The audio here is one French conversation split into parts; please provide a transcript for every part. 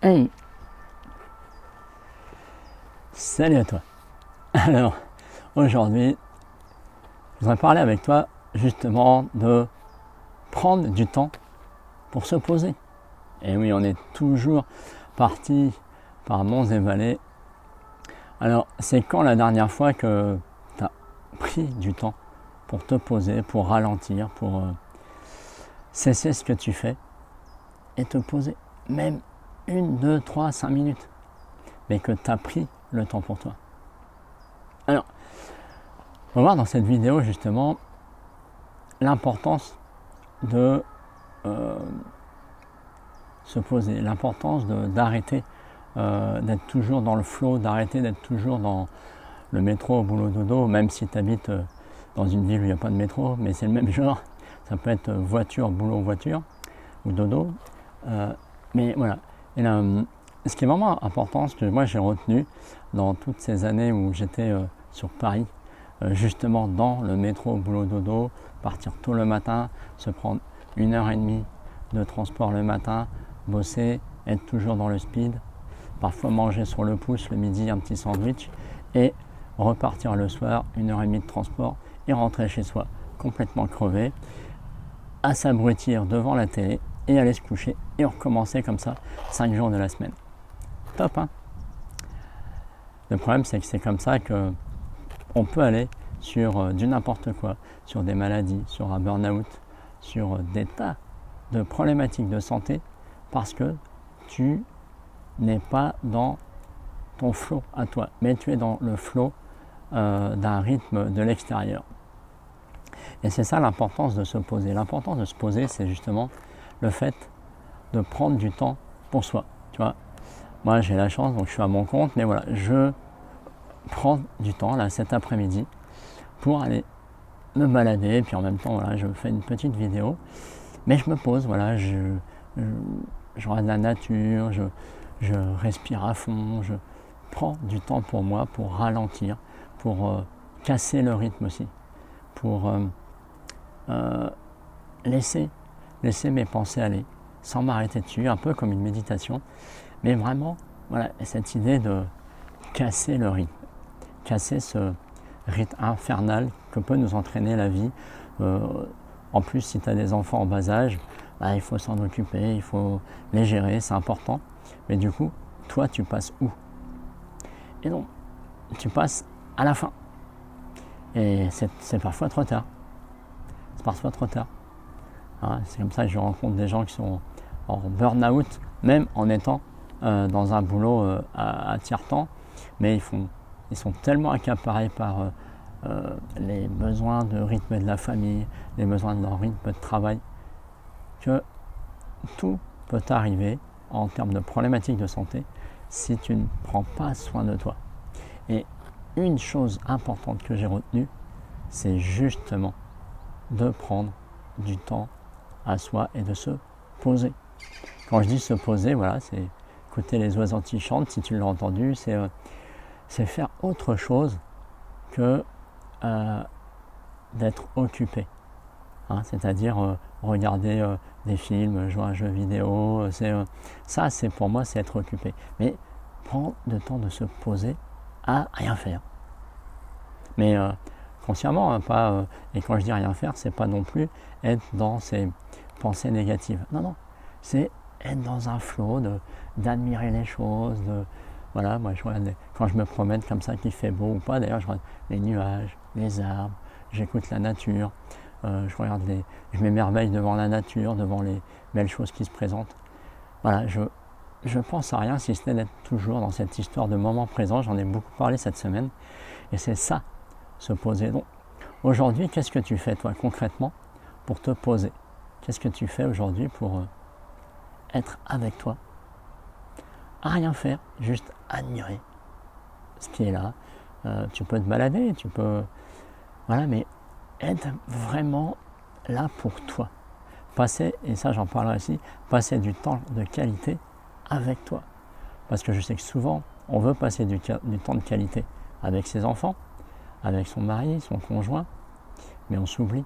Hey, salut à toi. Alors, aujourd'hui, je voudrais parler avec toi justement de prendre du temps pour se poser. Et oui, on est toujours parti par monts et vallées. Alors, c'est quand la dernière fois que tu as pris du temps pour te poser, pour ralentir, pour cesser ce que tu fais et te poser, même 1, 2, 3, 5 minutes, mais que tu as pris le temps pour toi. Alors, on va voir dans cette vidéo justement l'importance de se poser, l'importance d'arrêter d'être toujours dans le flow, d'arrêter d'être toujours dans le métro, boulot, dodo, même si tu habites dans une ville où il n'y a pas de métro, mais c'est le même genre, ça peut être voiture, boulot, voiture, ou dodo, mais voilà. Et là, ce qui est vraiment important, ce que moi j'ai retenu dans toutes ces années où j'étais sur Paris, justement dans le métro, boulot, dodo, partir tôt le matin, se prendre 1h30 de transport le matin, bosser, être toujours dans le speed, parfois manger sur le pouce le midi un petit sandwich et repartir le soir, 1h30 de transport et rentrer chez soi complètement crevé, à s'abrutir devant la télé et aller se coucher et recommencer comme ça 5 jours de la semaine. Top, hein? Le problème, c'est que c'est comme ça que on peut aller sur du n'importe quoi, sur des maladies, sur un burn-out, sur des tas de problématiques de santé parce que tu n'es pas dans ton flow à toi, mais tu es dans le flow d'un rythme de l'extérieur. Et c'est ça l'importance de se poser. L'importance de se poser, c'est justement le fait de prendre du temps pour soi. Tu vois, moi j'ai la chance, donc je suis à mon compte, mais voilà, je prends du temps là cet après-midi pour aller me balader, et puis en même temps voilà, je fais une petite vidéo, mais je me pose, voilà, je regarde la nature, je respire à fond, je prends du temps pour moi, pour ralentir, pour casser le rythme aussi, pour laisser mes pensées aller, sans m'arrêter dessus, un peu comme une méditation, mais vraiment, voilà, cette idée de casser le rythme, casser ce rythme infernal que peut nous entraîner la vie. En plus, si tu as des enfants en bas âge, bah, il faut s'en occuper, il faut les gérer, c'est important. Mais du coup, toi, tu passes où? Et donc, tu passes à la fin. Et c'est parfois trop tard. C'est parfois trop tard. Hein, c'est comme ça que je rencontre des gens qui sont en burn-out, même en étant dans un boulot à tiers-temps, mais ils sont tellement accaparés par les besoins de rythme de la famille, les besoins de leur rythme de travail, que tout peut arriver en termes de problématiques de santé si tu ne prends pas soin de toi. Et une chose importante que j'ai retenue, c'est justement de prendre du temps à soi et de se poser. Quand je dis se poser, voilà, c'est écouter les oiseaux qui chantent, si tu l'as entendu, c'est faire autre chose que d'être occupé. Hein, c'est-à-dire regarder des films, jouer à un jeu vidéo, ça c'est pour moi c'est être occupé. Mais prendre le temps de se poser à rien faire. Mais consciemment, hein, pas, et quand je dis rien faire, c'est pas non plus être dans ces pensées négatives. Non, non, c'est être dans un flow, d'admirer les choses, voilà, moi je regarde quand je me promène comme ça, qu'il fait beau ou pas, d'ailleurs je regarde les nuages, les arbres, j'écoute la nature, je m'émerveille devant la nature, devant les belles choses qui se présentent. Voilà, je pense à rien si ce n'est d'être toujours dans cette histoire de moment présent, j'en ai beaucoup parlé cette semaine, et c'est ça, se poser. Donc, aujourd'hui, qu'est-ce que tu fais toi concrètement pour te poser? Qu'est-ce que tu fais aujourd'hui pour être avec toi? À rien faire, juste admirer ce qui est là. Tu peux te balader, tu peux... Voilà, mais être vraiment là pour toi. Passer, et ça j'en parlerai aussi, passer du temps de qualité avec toi. Parce que je sais que souvent, on veut passer du temps de qualité avec ses enfants, avec son mari, son conjoint, mais on s'oublie.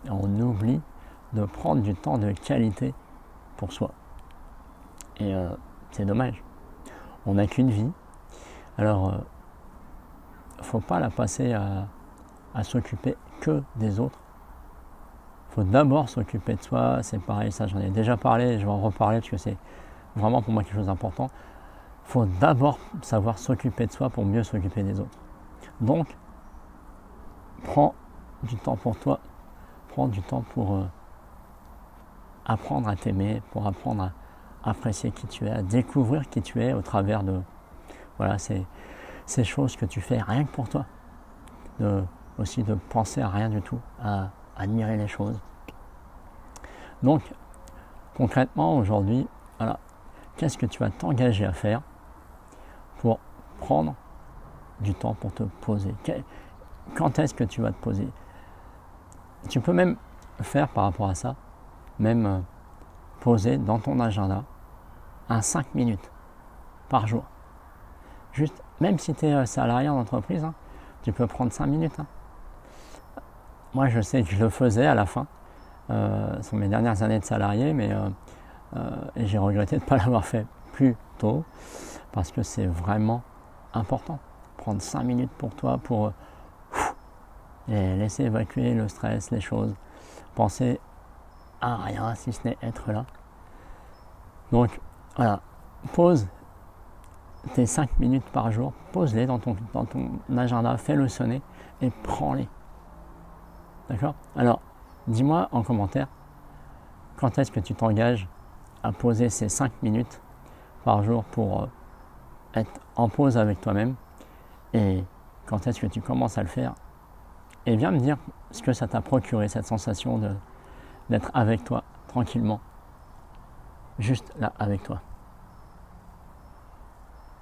On oublie de prendre du temps de qualité pour soi. Et C'est dommage. On n'a qu'une vie. Alors, faut pas la passer à s'occuper que des autres. Faut d'abord s'occuper de soi. C'est pareil, ça j'en ai déjà parlé, je vais en reparler parce que c'est vraiment pour moi quelque chose d'important. Faut d'abord savoir s'occuper de soi pour mieux s'occuper des autres. Donc, prends du temps pour toi, prends du temps pour apprendre à t'aimer, pour apprendre à apprécier qui tu es, à découvrir qui tu es au travers de voilà, ces choses que tu fais rien que pour toi. Aussi de penser à rien du tout, à admirer les choses. Donc, concrètement, aujourd'hui, voilà, qu'est-ce que tu vas t'engager à faire pour prendre du temps pour te poser? Quand est-ce que tu vas te poser? Tu peux même faire par rapport à ça, même poser dans ton agenda 5 minutes par jour. Juste, même si tu es salarié en entreprise, hein, tu peux prendre 5 minutes. Hein. Moi, je sais que je le faisais à la fin. Ce sont mes dernières années de salarié, mais et j'ai regretté de ne pas l'avoir fait plus tôt, parce que c'est vraiment important. Prendre 5 minutes pour toi, pour et laisser évacuer le stress, les choses. Penser à rien, si ce n'est être là. Donc, voilà, pose tes 5 minutes par jour, pose-les dans ton agenda, fais-le sonner et prends-les. D'accord? Alors, dis-moi en commentaire, quand est-ce que tu t'engages à poser ces 5 minutes par jour pour être en pause avec toi-même, et quand est-ce que tu commences à le faire, et viens me dire ce que ça t'a procuré, cette sensation d'être avec toi, tranquillement, juste là avec toi.